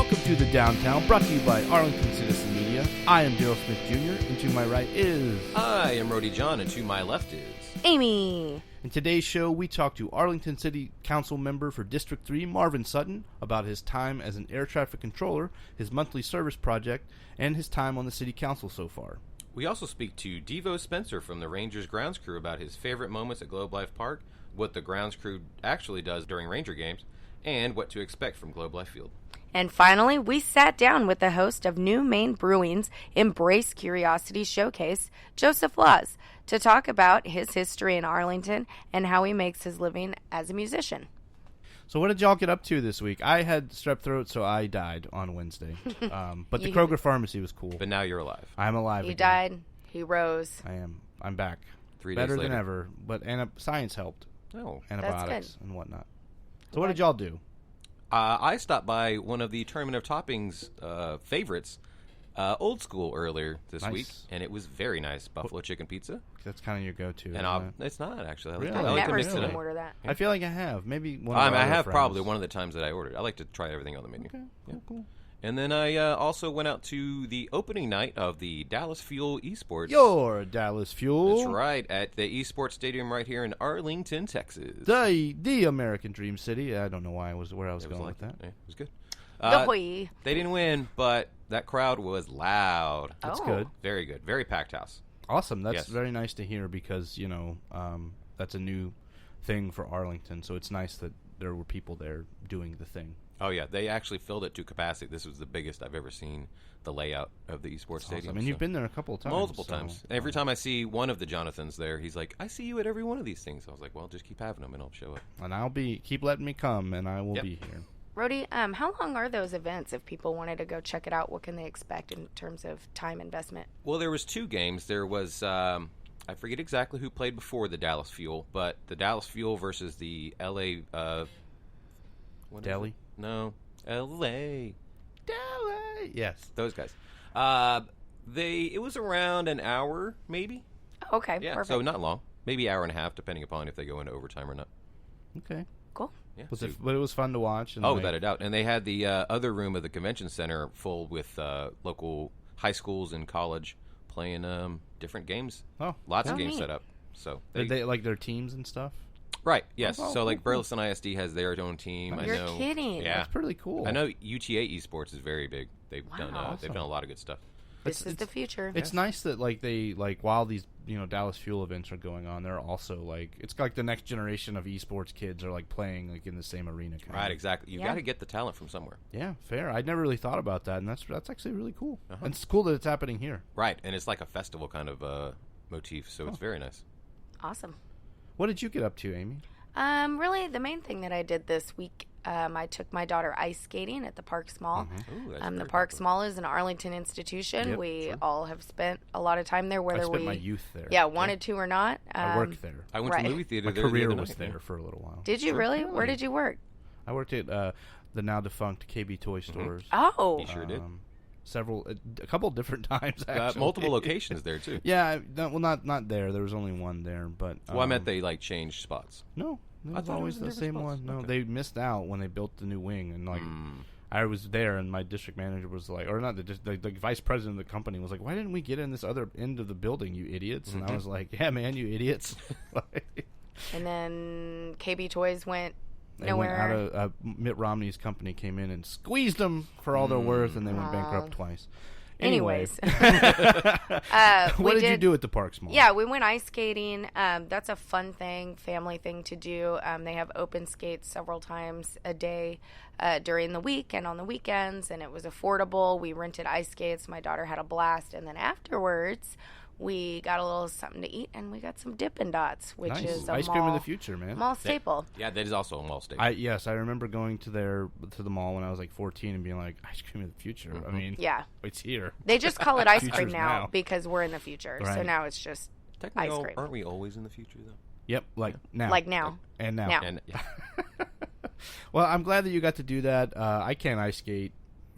Welcome to the Downtown, brought to you by Arlington Citizen Media. I am Daryl Smith Jr., and to my right is... I am Rody John, and to my left is... Amy. In today's show, we talk to Arlington City Council member for District 3, Marvin Sutton, about his time as an air traffic controller, his monthly service project, and his time on the City Council so far. We also speak to Devo Spencer from the Rangers grounds crew about his favorite moments at Globe Life Park, what the grounds crew actually does during Ranger games, and what to expect from Globe Life Field. And finally, we sat down with the host of New Maine Brewing's Embrace Curiosity Showcase, Joseph Laws, to talk about his history in Arlington and how he makes his living as a musician. So what did y'all get up to this week? I had strep throat, so I died on Wednesday. But the Kroger Pharmacy was cool. But now you're alive. I'm alive He again. died. He rose. I am. I'm back. 3 days Better later. than ever. But science helped. Oh. Antibiotics good. and whatnot. So what did y'all do? I stopped by one of the Tournament of Toppings favorites, Old School, earlier this Nice. week, and it was very nice. Buffalo chicken pizza. That's kind of your go-to. And it's not, actually. I like, Really? I I've like to never mix seen it him up. order that. I feel like I have. Maybe one of our I other have friends. probably one of the times that I ordered. I like to try everything on the menu. Okay, Yeah. cool. And then I also went out to the opening night of the Dallas Fuel Esports. Your Dallas Fuel. That's right, at the Esports Stadium right here in Arlington, Texas. The American Dream City. I don't know why where I was It going like with that. Yeah, it was good. Doy. They didn't win, but that crowd was loud. That's Oh. good. Very good. Very packed house. Awesome. That's Yes. very nice to hear because, that's a new thing for Arlington. So it's nice that there were people there doing the thing. Oh, yeah. They actually filled it to capacity. This was the biggest I've ever seen the layout of the Esports Stadium. Awesome. And you've been there a couple of times. multiple so, times. Every time I see one of the Jonathans there, he's like, I see you at every one of these things. I was like, well, just keep having them and I'll show up. And keep letting me come, and I will Yep. be here. Rody, how long are those events? If people wanted to go check it out, what can they expect in terms of time investment? Well, there was 2 games. There was, I forget exactly who played before the Dallas Fuel, but the Dallas Fuel versus the LA, what is Delhi? it? No, LA. Delhi. Yes. Those guys. It was around an hour, maybe. Okay, Yeah, perfect. so not long. Maybe hour and a half, depending upon if they go into overtime or not. Okay. Cool. Yeah. But it was fun to watch. And Without a doubt. And they had the other room of the convention center full with local high schools and college playing different games. Oh, Lots of Oh, games neat. set up. So did they like their teams and stuff? right, yes. Oh, so like cool. Burleson ISD has their own team. You're I know. kidding. Yeah. That's pretty cool. I know UTA Esports is very big. They've done Awesome. a lot of good stuff. This is the future. It's nice that while these Dallas Fuel events are going on, they're also it's like the next generation of esports kids are playing in the same arena. Kind Right, of. exactly. You've Yeah. got to get the talent from somewhere. Yeah, fair. I'd never really thought about that, and that's actually really cool. Uh-huh. And it's cool that it's happening here. Right, and it's like a festival kind of motif, so it's very nice. Awesome. What did you get up to, Amy? Really, the main thing that I did this week, I took my daughter ice skating at the Parks Mall. Ooh, that's The very Parks popular. Mall is an Arlington institution. Yep, we sure. all have spent a lot of time there, I whether spent we my youth there. wanted to or not. I worked there. I went Right. to the movie theater My there the career other was night, there yeah. for a little while. Did you really? Where did you work? I worked at the now defunct KB Toy Stores. Oh, He sure did. A couple different times actually. Multiple locations there, too. Yeah, not there. There was only one there, but Well, I meant they, changed spots. no, it I was thought it always was the in different same spots. one. No, Okay. they missed out when they built the new wing, and Hmm. I was there, and my district manager was like, or not the vice president of the company was like, why didn't we get in this other end of the building, you idiots? And I was like, yeah, man, you idiots. and then KB Toys went They went nowhere. out of Mitt Romney's company came in and squeezed them for all their worth, and they went bankrupt twice. Anyway, Anyways, what did you do at the Parks Mall? Yeah, we went ice skating. That's a fun thing, family thing to do. They have open skates several times a day during the week and on the weekends, and it was affordable. We rented ice skates. My daughter had a blast, and then afterwards, we got a little something to eat, and we got some Dippin' Dots, which Nice. is a Ice cream of the future, man. mall staple. Yeah, that is also a mall state. Yes, I remember going to the mall when I was like 14 and being like, ice cream of the future. I mean, Yeah. it's here. They just call it ice cream Future's now now. because we're in the future. So Right. now it's just Technically, ice cream. aren't we always in the future, though? Yep, now. like now. And now. Now. And yeah. Well, I'm glad that you got to do that. I can't ice skate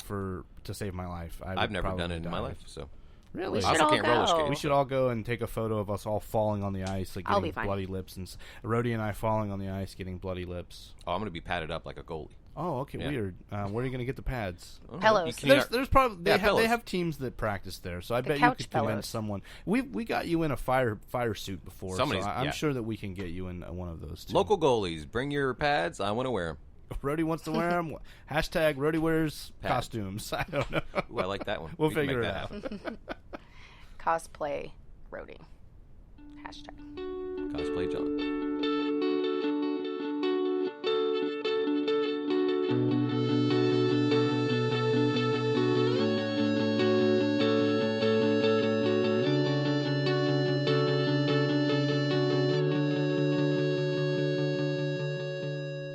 to save my life. I've never done it in my life, so. Really? We I should also all can't roller go. skate. We should all go and take a photo of us all falling on the ice, like I'll getting be fine. bloody lips, and Rhodey and I falling on the ice, getting bloody lips. Oh, I'm going to be padded up like a goalie. Oh, okay, Yeah. weird. Where are you going to get the pads? Oh, Pillows. There's probably they pillows. have teams that practice there, so I The bet you couch could pillows. convince someone. We got you in a fire suit before, Somebody's- so I'm yeah. sure that we can get you in one of those too. Local goalies, bring your pads. I want to wear them. Rhodey wants to wear them. Hashtag Rhodey wears Pads. costumes. I don't know. Ooh, I like that one. We'll We can figure make it that out. happen. Cosplay roadie. Hashtag. Cosplay John.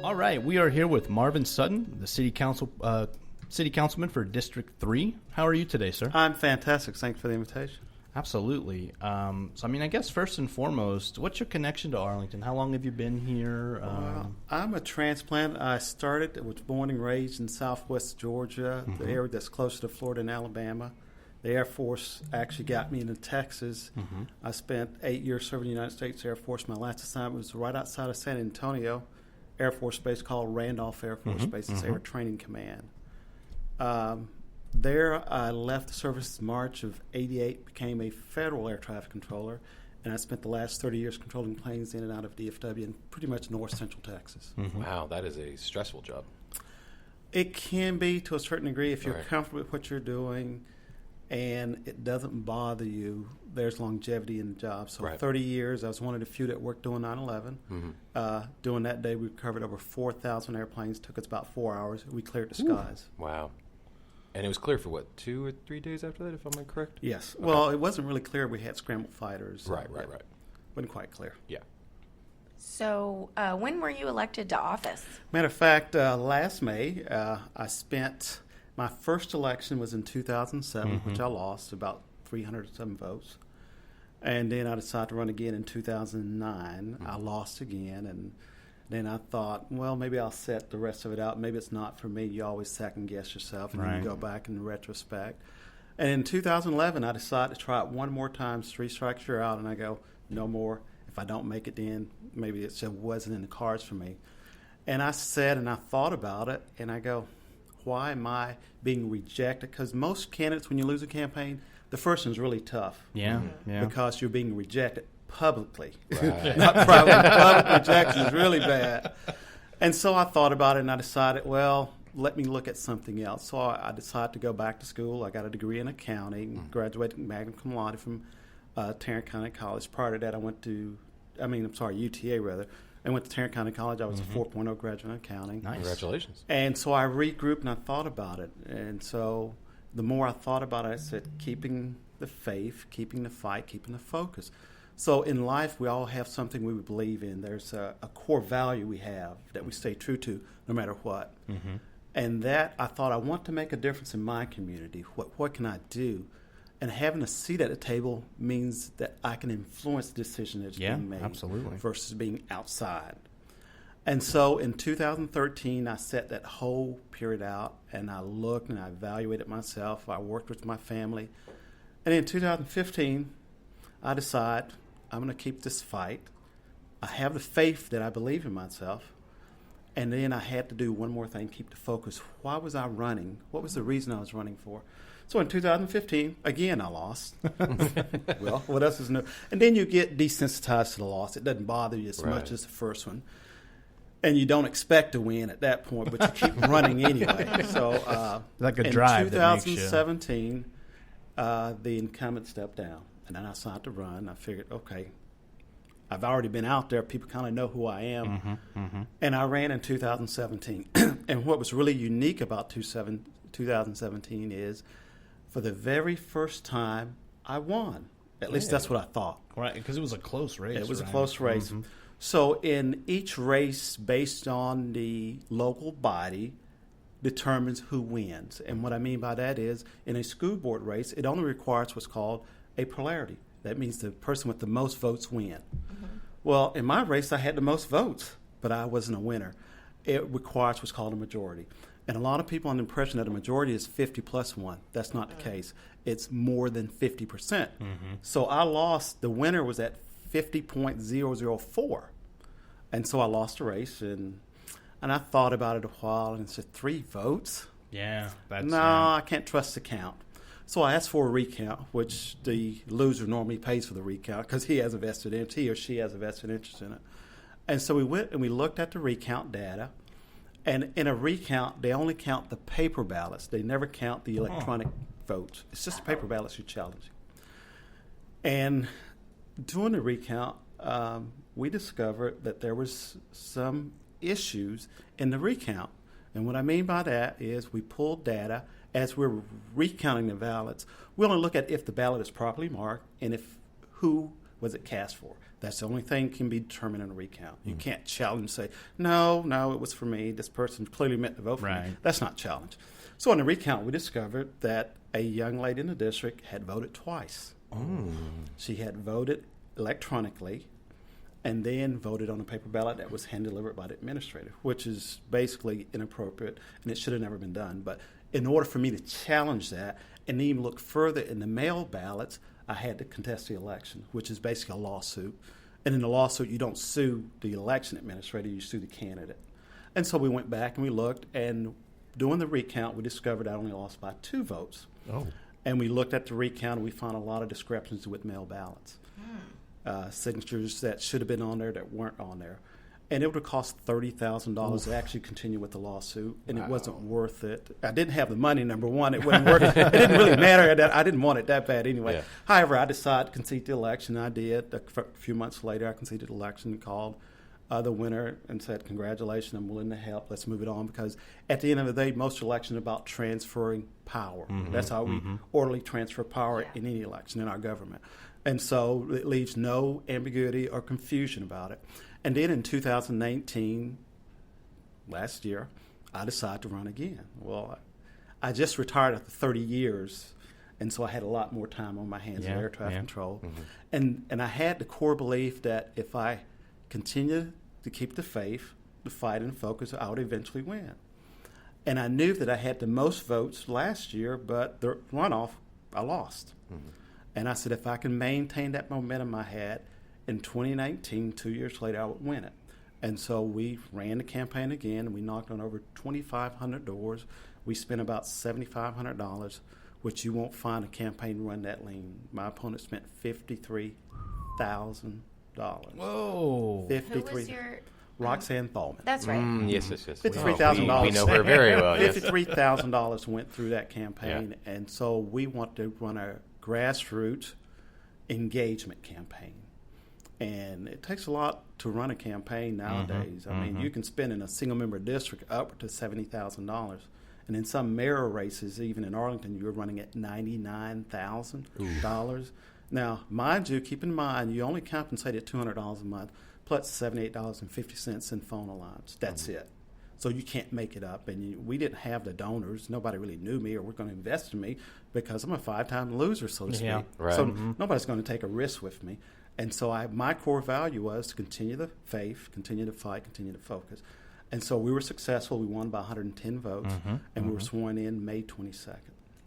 All right, we are here with Marvin Sutton, the city councilman for District 3. How are you today, sir? I'm fantastic. Thanks for the invitation. Absolutely. So, I guess first and foremost, what's your connection to Arlington? How long have you been here? Well, I'm a transplant. I was born and raised in southwest Georgia, the area that's closer to Florida and Alabama. The Air Force actually got me into Texas. I spent 8 years serving the United States Air Force. My last assignment was right outside of San Antonio, Air Force Base called Randolph Air Force Base. It's Air Training Command. There, I left the service in March of '88, became a federal air traffic controller, and I spent the last 30 years controlling planes in and out of DFW in pretty much north central Texas. Wow, that is a stressful job. It can be to a certain degree if you're Right. comfortable with what you're doing and it doesn't bother you. There's longevity in the job. So Right. 30 years, I was one of the few that worked doing 9/11. Doing that day, we covered over 4,000 airplanes. Took us about 4 hours. We cleared the skies. Wow. And it was clear for what, 2 or 3 days after that, if I'm correct? Yes. Well, it wasn't really clear. We had scrambled fighters. Right. Wasn't quite clear. Yeah. So, when were you elected to office? Matter of fact, last May, I spent my first election was in 2007, which I lost about 307 votes. And then I decided to run again in 2009. I lost again, and then I thought, well, maybe I'll set the rest of it out. Maybe it's not for me. You always second guess yourself, and then Right. you go back in retrospect. And in 2011, I decided to try it one more time. 3 strikes, you're out, and I go, no more. If I don't make it, then maybe it just wasn't in the cards for me. And I said, and I thought about it, and I go, why am I being rejected? Because most candidates, when you lose a campaign, the first one's really tough. Yeah. Because you're being rejected publicly. Right. Not privately. Public rejection is really bad. And so I thought about it, and I decided, well, let me look at something else. So I decided to go back to school. I got a degree in accounting, graduated magna cum laude from Tarrant County College. Prior to that, UTA rather. I went to Tarrant County College. I was a 4.0 graduate in accounting. Nice. Congratulations. And so I regrouped and I thought about it. And so the more I thought about it, I said, keeping the faith, keeping the fight, keeping the focus. So in life, we all have something we believe in. There's a core value we have that we stay true to no matter what. And that, I thought, I want to make a difference in my community. What can I do? And having a seat at the table means that I can influence the decision that's being made absolutely. versus being outside. And so in 2013, I set that whole period out, and I looked and I evaluated myself. I worked with my family. And in 2015, I decided I'm going to keep this fight. I have the faith that I believe in myself. And then I had to do one more thing, keep the focus. Why was I running? What was the reason I was running for? So in 2015, again, I lost. Well, what else is new? And then you get desensitized to the loss. It doesn't bother you as much as the first one. And you don't expect to win at that point, but you keep running anyway. So Like a in drive that makes you- 2017, the incumbent stepped down. And then I decided to run. I figured, okay, I've already been out there. People kind of know who I am. And I ran in 2017. And what was really unique about 2017 is for the very first time, I won. At least that's what I thought. Right, because it was a close race. It was a right? close race. So in each race, based on the local body, determines who wins. And what I mean by that is, in a school board race, it only requires what's called a plurality. That means the person with the most votes win. Well, in my race, I had the most votes, but I wasn't a winner. It requires what's called a majority. And a lot of people have the impression that a majority is 50 plus 1. That's not the case. It's more than 50%. So I lost. The winner was at 50.004. And so I lost the race, and And I thought about it a while and said, 3 votes? Yeah. No, I can't trust the count. So I asked for a recount, which the loser normally pays for the recount because he or she has a vested interest in it. And so we went and we looked at the recount data. And in a recount, they only count the paper ballots. They never count the electronic votes. It's just the paper ballots you're challenging. And during the recount, we discovered that there was some issues in the recount. And what I mean by that is we pulled data as we're recounting the ballots. We only look at if the ballot is properly marked and if who was it cast for. That's the only thing can be determined in a recount. You can't challenge and say, no, it was for me. This person clearly meant to vote for me. That's not challenge. So in the recount, we discovered that a young lady in the district had voted twice. She had voted electronically and then voted on a paper ballot that was hand-delivered by the administrator, which is basically inappropriate, and it should have never been done. But in order for me to challenge that and even look further in the mail ballots, I had to contest the election, which is basically a lawsuit. And in a lawsuit, you don't sue the election administrator, you sue the candidate. And so we went back and we looked, and during the recount, we discovered I only lost by 2 votes. And we looked at the recount, and we found a lot of discrepancies with mail ballots. Signatures that should have been on there that weren't on there. And it would have cost $30,000 to actually continue with the lawsuit, and it wasn't worth it. I didn't have the money, number one. It wasn't worth it. It didn't really matter. I didn't want it that bad anyway. Yeah. However, I decided to concede the election. I did. A few months later, I conceded the election and called the winner and said, congratulations, I'm willing to help. Let's move it on, because at the end of the day, most elections are about transferring power. That's how we orderly transfer power in any election in our government. And so it leaves no ambiguity or confusion about it. And then in 2019, last year, I decided to run again. Well, I just retired after 30 years, and so I had a lot more time on my hands in air traffic control. And I had the core belief that if I continue to keep the faith, the fight, and focus, I would eventually win. And I knew that I had the most votes last year, but the runoff, I lost. And I said, if I can maintain that momentum I had, in 2019, 2 years later, I would win it. And so we ran the campaign again, and we knocked on over 2,500 doors. We spent about $7,500, which you won't find a campaign run that lean. My opponent spent $53,000. Whoa. Who was your... Roxanne Thalman. That's right. Yes. $53,000. We know her very well, yes. $53,000 went through that campaign, and so we want to run a grassroots engagement campaign. And it takes a lot to run a campaign nowadays. I mean, you can spend in a single-member district up to $70,000. And in some mayoral races, even in Arlington, you're running at $99,000. Now, mind you, keep in mind, you only compensate at $200 a month, plus $78.50 in phone allowance. That's it. So you can't make it up. And we didn't have the donors. Nobody really knew me or were going to invest in me because I'm a 5-time loser, so to speak. Right. So nobody's going to take a risk with me. And so my core value was to continue the faith, continue to fight, continue to focus. And so we were successful. We won by 110 votes, and we were sworn in May 22nd.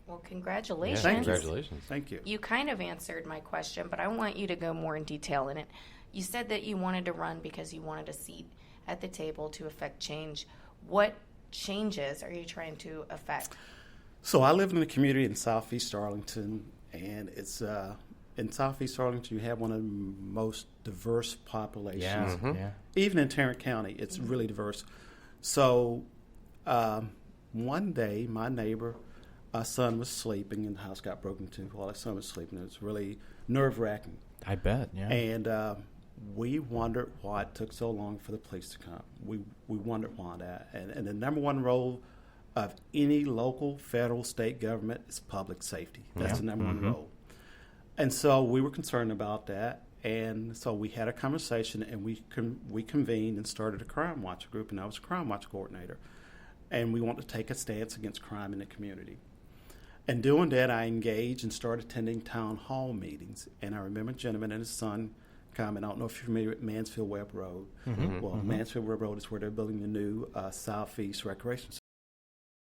Well, congratulations. Yeah, congratulations. Thank you. You kind of answered my question, but I want you to go more in detail in it. You said that you wanted to run because you wanted a seat at the table to affect change. What changes are you trying to affect? So I live in a community in Southeast Arlington, and it's in Southeast Arlington, you have one of the most diverse populations. Even in Tarrant County, it's really diverse. So one day, my neighbor, son was sleeping, and the house got broken into while his son was sleeping. It was really nerve-wracking. I bet, yeah. And we wondered why it took so long for the police to come. We wondered why that. And the number one role of any local, federal, state government is public safety. That's the number one role. And so we were concerned about that, and so we had a conversation, and we convened and started a crime watch group, and I was a crime watch coordinator. And we wanted to take a stance against crime in the community. And doing that, I engaged and started attending town hall meetings. And I remember a gentleman and his son come, and I don't know if you're familiar with Mansfield Webb Road. Mansfield Webb Road is where they're building the new Southeast Recreation